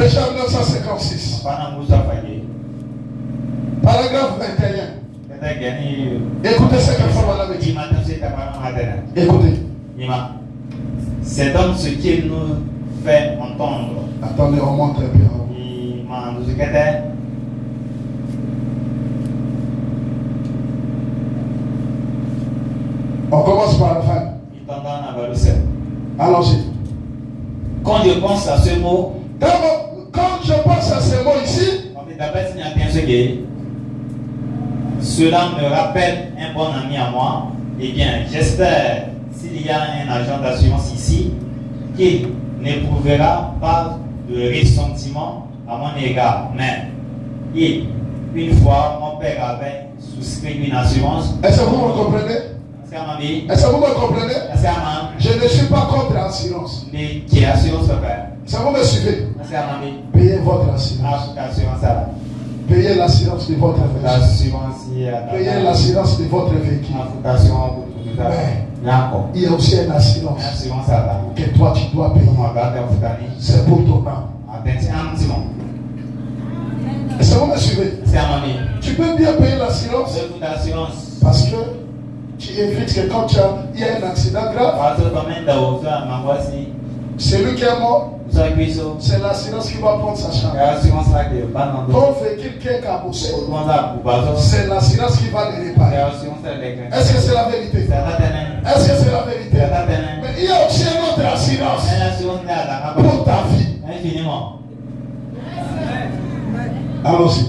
Déjà en 1956. Paragraphe 21. Écoutez ce que Fabana avait dit. Écoutez. C'est donc ce qu'il nous fait entendre. Attendez, on monte un peu. On commence par la fin. Allons-y. Quand je pense à ce mot, quand je pense à ce mot ici, cela me rappelle un bon ami à moi. Eh bien, j'espère, s'il y a un agent d'assurance ici, qu'il n'éprouvera pas de ressentiment à mon égard. Mais, une fois, mon père avait souscrit une assurance. Est-ce que vous me comprenez? Est-ce que vous me comprenez? Je ne suis pas contre l'assurance. Est-ce que vous me suivez? Payez votre assurance. Payez l'assurance de votre véhicule. Payez l'assurance de votre véhicule. Mais il y a aussi une assurance que toi tu dois payer. C'est pour ton âme. Est-ce que vous me suivez? Tu peux bien payer l'assurance parce que tu évites que quand il y a un accident grave, celui qui est mort, c'est l'assurance qui va prendre sa charge. Ton véhicule qui est cabossé, c'est l'assurance qui va le réparer. Est-ce que c'est la vérité? Est-ce que c'est la vérité? Mais il y a aussi une autre assurance pour ta vie. Allons-y.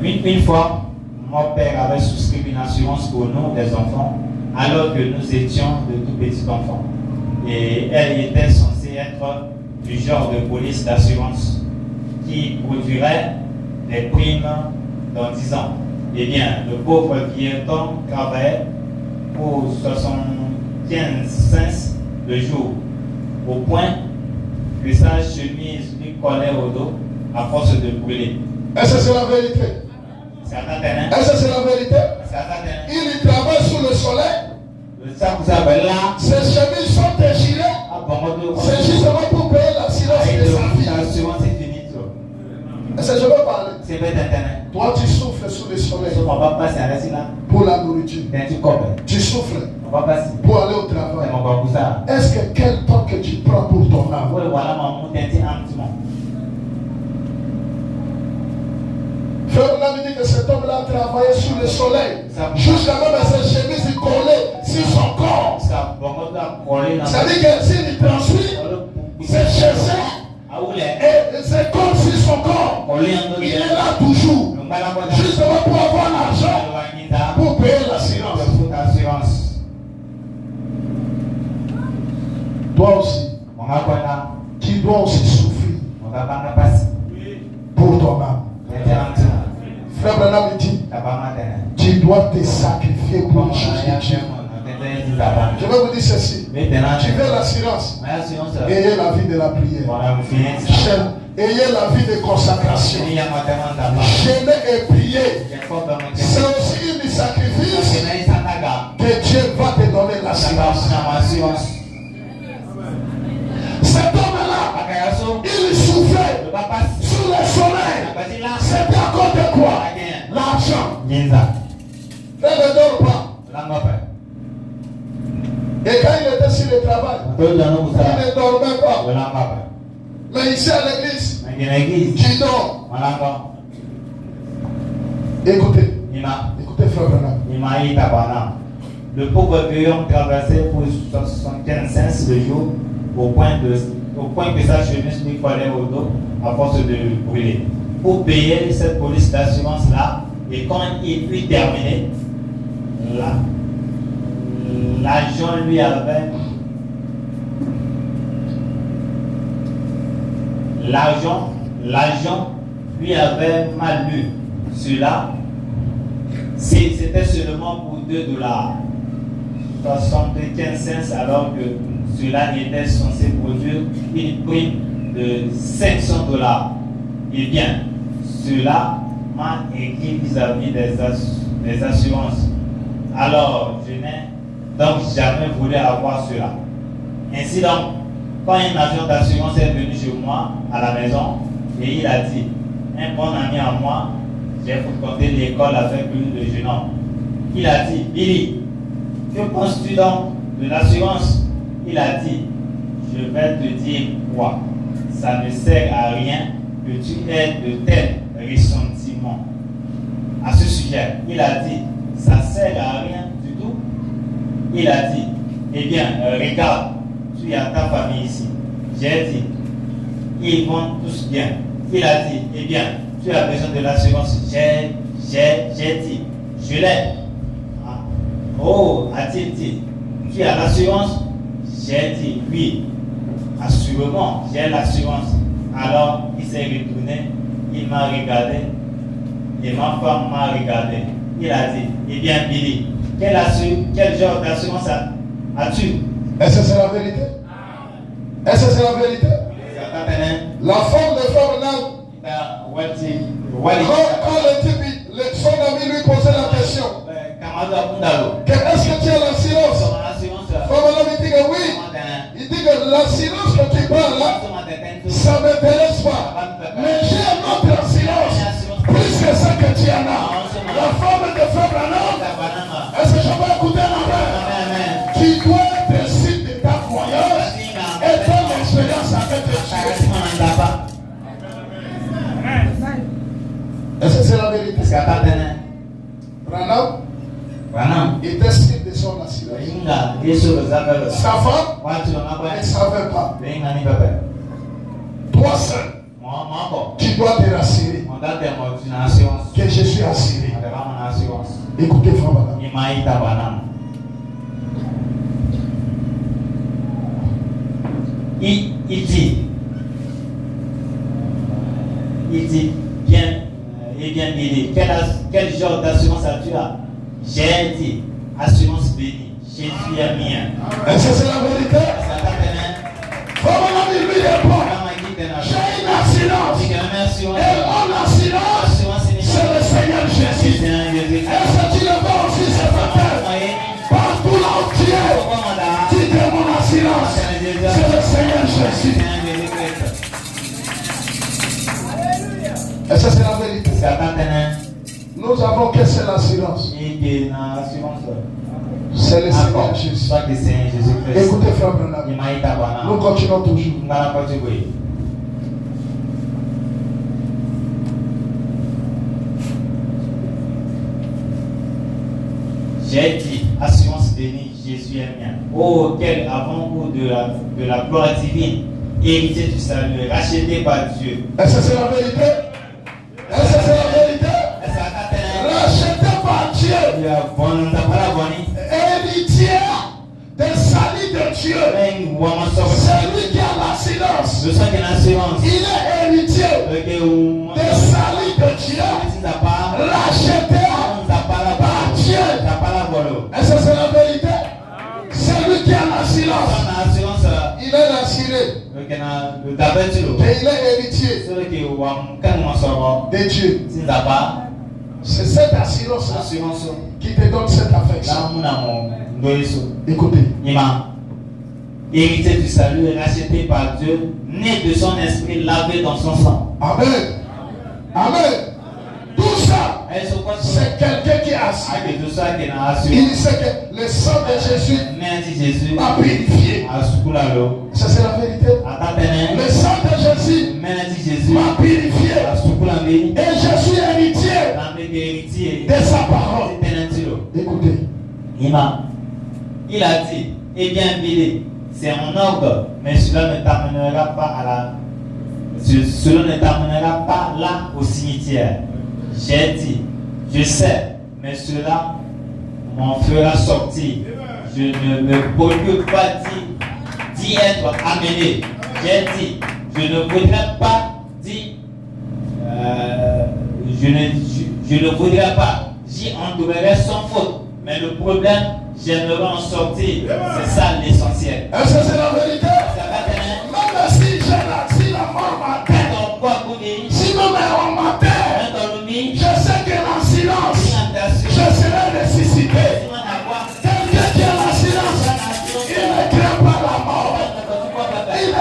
Une fois, mon père avait souscrit une assurance pour nous, des enfants, alors que nous étions de tout petits enfants. Et elle était censée être du genre de police d'assurance qui produirait des primes dans 10 ans. Eh bien, le pauvre vieil homme travaillait pour 75 cents le jour, au point que sa chemise lui collait au dos à force de brûler. Est-ce que c'est la vérité? Est-ce que c'est la vérité? Il travaille sous le soleil. Ses chemises sont déchirées. C'est justement pour payer l'assurance de sa vie. Est-ce que je veux parler? Toi tu souffles sous le soleil pour la nourriture. Tu souffles pour aller au travail. Est-ce que quel temps que tu prends pour ton âme? Frère, on a dit que cet homme-là travaillait sous le soleil. Jusqu'à même ses chemises, il collait sur son corps. Ça veut dire que s'il transpire, c'est chez et c'est comme sur son corps. Il est là toujours. Justement pour avoir l'argent pour payer l'assurance. Toi aussi, tu dois aussi souffrir pour ton âme. Frère Branham dit, tu dois te sacrifier pour les choses de Dieu. Je vais vous dire ceci. Tu veux l'assurance. Ayez la vie de la prière. Ayez la vie de consacration. Jeûner et prier. C'est aussi un sacrifice que Dieu va te donner l'assurance. Cet homme-là, il souffrait sous le soleil. C'était à cause de quoi? L'argent. Frère, ne dors pas. Et quand il était sur le travail, il ne dormait pas. Mais ici à l'église, tu dors. Écoutez. Écoutez, frère Branham. Le pauvre vieux homme traversait pour 75 cents le jour au point que sa chemise lui collait au dos à force de brûler. Pour payer cette police d'assurance-là, et quand il fut terminé, l'agent lui avait mal lu cela. C'était seulement pour $2, 75 cents, alors que cela était censé produire une prime de $500. Eh bien, cela m'a écrit vis-à-vis des assurances. Alors, je n'ai donc jamais voulu avoir cela. Ainsi donc, Quand un agent d'assurance est venu chez moi à la maison et il a dit, un bon ami à moi, j'ai fréquenté l'école avec lui, le jeune homme. Il a dit, Billy, que penses-tu donc de l'assurance? Il a dit, je vais te dire quoi. Ça ne sert à rien que tu aies de tels ressentiments. À ce sujet, il a dit, ça ne sert à rien du tout. Il a dit, eh bien, regarde, tu as ta famille ici. J'ai dit, ils vont tous bien. Il a dit, eh bien, tu as besoin de l'assurance. J'ai dit, je l'ai. Ah. Oh, a-t-il dit, tu as l'assurance? J'ai dit, oui, assurément, j'ai l'assurance. Alors, il s'est retourné, il m'a regardé, et ma femme m'a regardé. Il a dit, eh bien, Billy, quel genre d'assurance as-tu? Est-ce que c'est la vérité? Est-ce que c'est la vérité? La femme de Ferdinand, quand son ami lui posait la question, est-ce que tu as l'assurance? Ferdinand il dit que oui. Il dit que l'assurance que tu prends là, ça ne m'intéresse pas. Mais j'ai un autre assurance, plus que ça que tu en as. La femme de Ferdinand, est-ce que je peux écouter la main? Tu dois être sûr de ta croyance et ton expérience avec Dieu. Est-ce que c'est la vérité? Branham était sûr de son assurance. Sa femme ne savait pas. Toi seul, tu dois te rassurer que je suis assuré. Écoutez, frère Branham. Il dit, bien, Billy, quel genre d'assurance as-tu? J'ai dit, assurance bénie, Jésus est mien. Est-ce que c'est la vérité? Frère Branham, il lui répond, j'ai une assurance. Et mon assurance, c'est le Seigneur Jésus. Est-ce que tu le vois aussi ce matin? Partout là où tu es, tu dis mon assurance, c'est le Seigneur Jésus. Est-ce que c'est la vérité? Nous avons que c'est l'assurance. C'est le Seigneur Jésus. Écoutez, frère Branham, nous continuons toujours. J'ai dit, assurance bénie, Jésus est mien. Oh, quel avant-goût de la gloire divine, héritier du salut, racheté par Dieu. Est-ce que c'est la vérité? Est-ce que c'est la vérité? Racheté par Dieu. Héritier des salut de Dieu. Celui qui a l'assurance. Il est héritier des salut de Dieu. Racheté par Dieu. Est-ce que c'est la vérité? Celui qui a l'assurance, il est assuré. Et il est héritier de Dieu. C'est cette assurance qui te donne cette affection. Écoutez. Héritier du salut, racheté par Dieu, né de son esprit, lavé dans son sang. Amen. Amen. Tout ça, c'est quelqu'un qui a assuré. Il sait que le sang de Jésus m'a purifié. Ça c'est la vérité. Le sang de Jésus m'a purifié. Et je suis héritier de sa parole. Écoutez. Il a dit, eh bien Billy, c'est en ordre, mais cela ne t'amènera pas là au cimetière. J'ai dit, je sais, mais cela m'en fera sortir. Je ne me préoccupe pas d'y être amené. J'ai dit, je ne voudrais pas je ne voudrais pas, j'y entrerai sans faute. Mais le problème, j'aimerais en sortir. C'est ça l'essentiel. Est-ce que c'est la vérité? Même si la mort m'attend, si même on m'attend, je sais que la silence, je serai ressuscité. Quelqu'un qui a la silence, il ne craint pas la mort. Il ne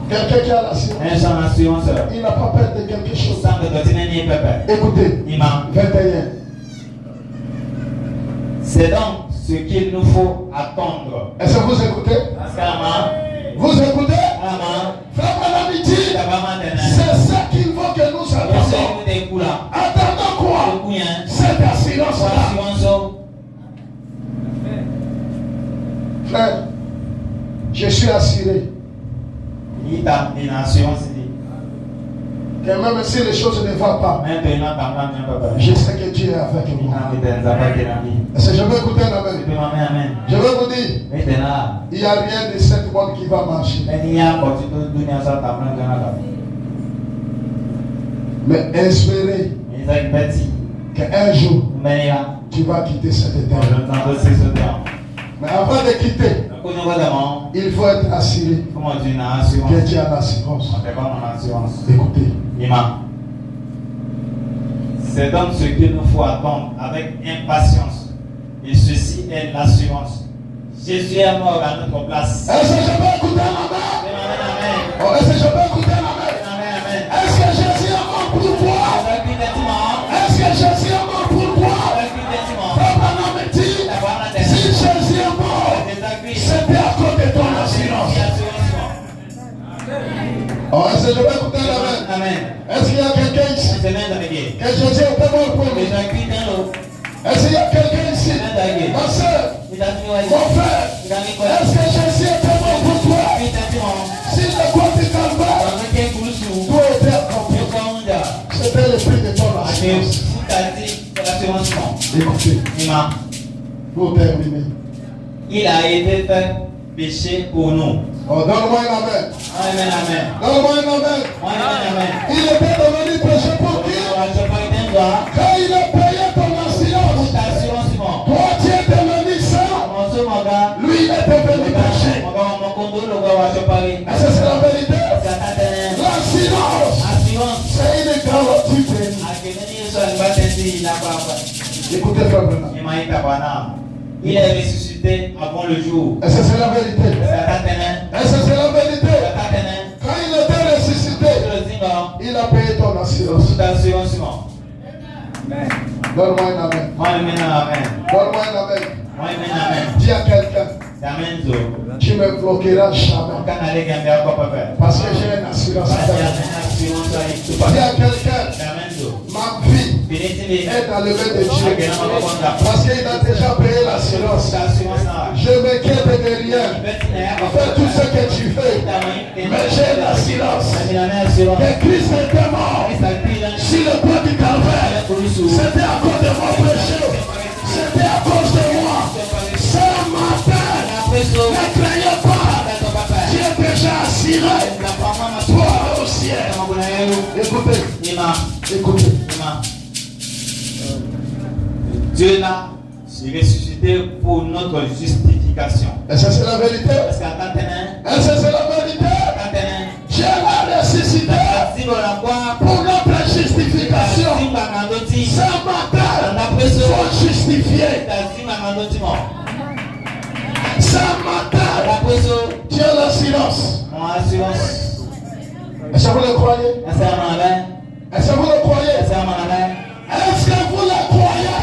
Quelqu'un qui a l'assurance, il n'a pas peur de quelque chose. Écoutez, 21. C'est donc ce qu'il nous faut attendre. Est-ce que vous écoutez? Vous écoutez? Frère Malamiti, c'est ça qu'il faut que nous attendons. Attendons quoi? Cette assurance-là. Frère, je suis assuré que même si les choses ne vont pas, je sais que Dieu est avec moi. Est-ce que je veux écouter un amen? Je veux vous dire, il n'y a rien de cette monde qui va marcher. Mais espérez qu'un jour, tu vas quitter cette terre. Mais avant de quitter, il faut être assuré que tu as l'assurance. Écoutez. C'est donc ce qu'il nous faut attendre avec impatience. Et ceci est l'assurance. Jésus est mort à notre place. Est-ce que je peux écouter un amen? Est-ce que je peux écouter un amen? Est-ce que Jésus est mort pour toi? Est-ce que Jésus est mort pour toi? Si Jésus est mort, c'était à cause de ton assurance. Est-ce que je peux écouter un amen? Est-ce qu'il y a quelqu'un ici que Jésus était mort pour lui? Est-ce qu'il y a quelqu'un ici? Ma soeur, mon frère, est-ce que Jésus était mort pour toi? Si le croix du calvaire, tout était accompli. C'était le prix de ton assurance. Écoutez, pour terminer, il a été fait péché pour nous. Donne-moi un amen. Donne-moi un amen. Il était devenu péché pour qui? Quand il a payé ton assurance, toi tu es devenu saint, lui il est devenu péché. Est-ce que c'est la vérité? L'assurance, c'est une garantie bénie. Écoutez frère Branham. Il est ressuscité avant le jour. Est-ce que c'est la vérité? Est-ce que c'est la vérité? Quand il était ressuscité, il a payé ton assurance. Donne-moi un amen. Donne-moi un amen. Dis à quelqu'un, tu ne me bloqueras jamais. Parce que j'ai une assurance. Dis à quelqu'un, ma vie est dans le main de Dieu. Parce qu'il a déjà payé l'assurance. Je m'inquiète de rien. Fais tout ce que tu veux. Mais j'ai l'assurance que Christ était mort. Si le poids du calvaire, c'était à cause de mon péché. C'était à cause de moi. Ce matin, ne craignez pas. Tu es déjà assuré. Toi au ciel. Écoutez. Écoutez. Dieu l'a ressuscité pour notre justification. Est-ce que c'est la vérité? Est-ce que c'est la vérité? Dieu l'a ressuscité pour notre justification. Ce matin, sois justifié. Ce matin, tu as l'assurance. Est-ce que vous le croyez? Est-ce que vous le croyez? Est-ce que vous le croyez?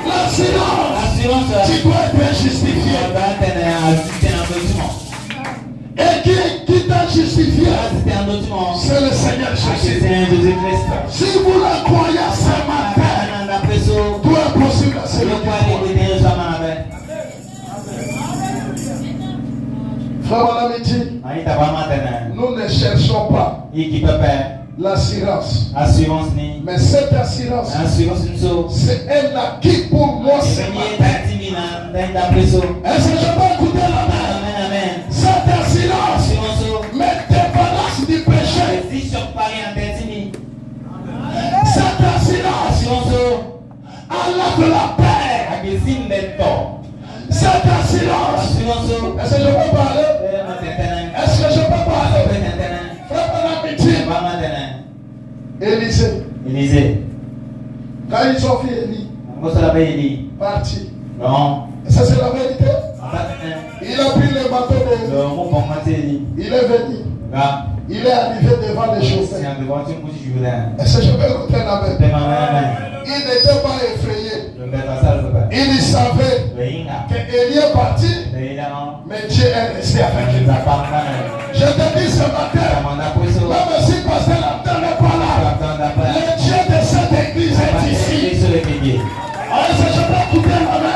L'assurance, tu dois être justifié. Et qui t'a justifié? C'est le Seigneur Jésus. Si vous le croyez ce matin, tout est possible à celui qui croit. Frère Malamiti, nous ne cherchons pas l'assurance. Mais cette assurance, c'est un acquis pour moi ce matin. Est-ce que je peux écouter la main? Cette assurance me débarrasse du péché. Cette assurance enlève la paix. Cette assurance, est-ce que je peux parler? Est-ce que je peux parler? Frère Malamiti, Élisée, quand ils ont vu Élie parti, non. ça c'est la vérité. Il a a pris le bateau de... Il est venu. Il est arrivé devant les chauffeurs. Est-ce que je peux écouter la main? Il n'était pas effrayé. Il savait qu'Élie est parti, mais Dieu est resté avec lui. Je te dis ce matin, même si pasteur Abdel n'est pas là, le Dieu de cette église est ici. Est-ce que je peux écouter la main?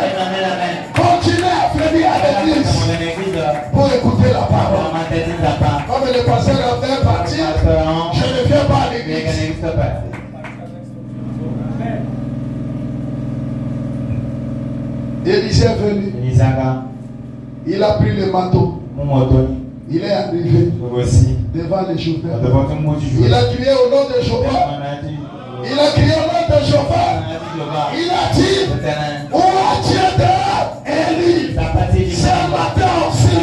Continuez à frémir à l'église pour écouter la parole. Comme le pasteur Abdel est parti, je ne viens pas à l'église. Élisée est venu. Il a pris le manteau. Il est arrivé devant les Jourdains. Il a crié au nom de Jéhovah. Il a crié au nom de Jéhovah. Il a dit, où a Dieu de Élie? Ce matin aussi,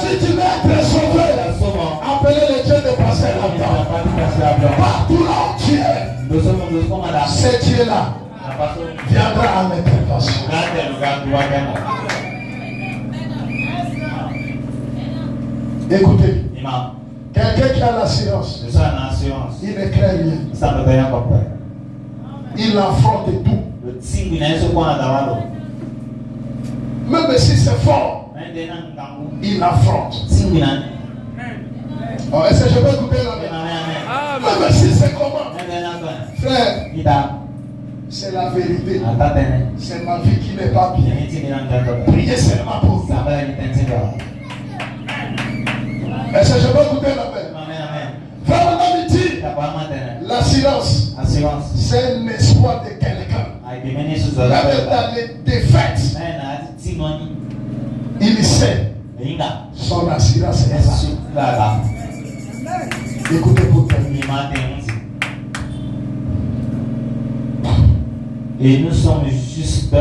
si tu veux être sauvé, appelez le Dieu de passer là-dedans. Partout là où tu es, ce Dieu-là viendra à l'intervention. Écoutez, quelqu'un qui a l'assurance, il ne craint rien. Il affronte tout. Même si c'est fort, il affronte. Oh, est-ce que je peux écouter la main? Même si c'est comment? Frère, c'est la vérité. C'est ma vie qui n'est pas bien. Priez seulement pour vous. Est-ce que je peux écouter la main? Frère, l'assurance, c'est un espoir de quelqu'un. Même dans les défaites, il sait son assurance est là. Écoutez pour terminer. Et nous sommes juste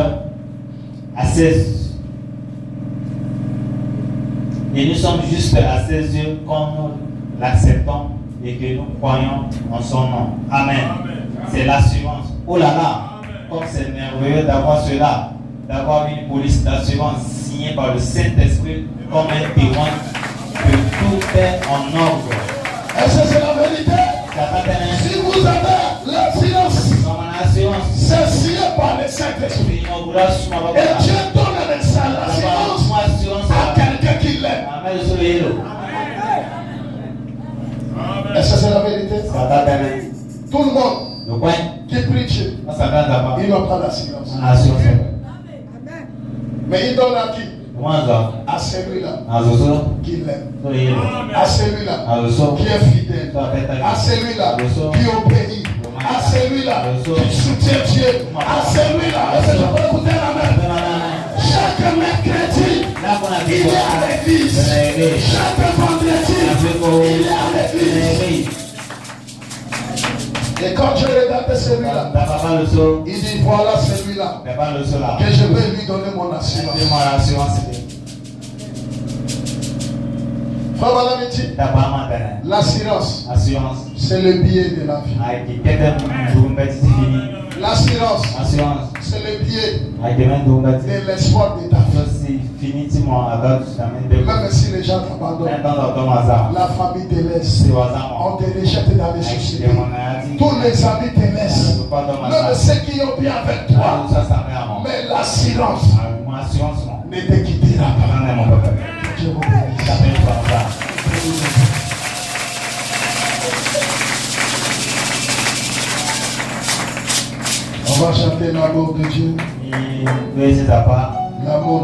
à ses yeux quand nous l'acceptons et que nous croyons en son nom. Amen. C'est l'assurance. Oh là là, comme c'est merveilleux d'avoir cela, d'avoir une police d'assurance signée par le Saint-Esprit comme un témoin que tout est en ordre. Est-ce que c'est la vérité? Si vous avez l'assurance, c'est signé par le Saint-Esprit. Et Dieu donne l'assurance à quelqu'un qui l'aime. Est-ce que c'est la vérité? Tout le monde qui prie Dieu, il n'a pas d'assurance. Mais il donne à qui? À celui-là qui l'aime, à celui-là qui est fidèle, à celui-là qui obéit, à celui-là qui soutient Dieu, à celui-là. Est-ce que je peux écouter la main? Chaque mercredi, il est à l'église. Chaque vendredi, il est à l'église. Et quand je regarde celui-là, il dit voilà celui-là que je vais lui donner mon assurance. L'assurance, c'est le billet de la vie. L'assurance, c'est le billet de l'espoir de ta vie. Même si les gens t'abandonnent, la famille te laisse, on te rejette dans les sociétés, tous les amis te laissent, même ceux qui ont bien avec toi, mais l'assurance ne te quittera pas. Je vous bénis. On va chanter l'amour de Dieu. L'amour.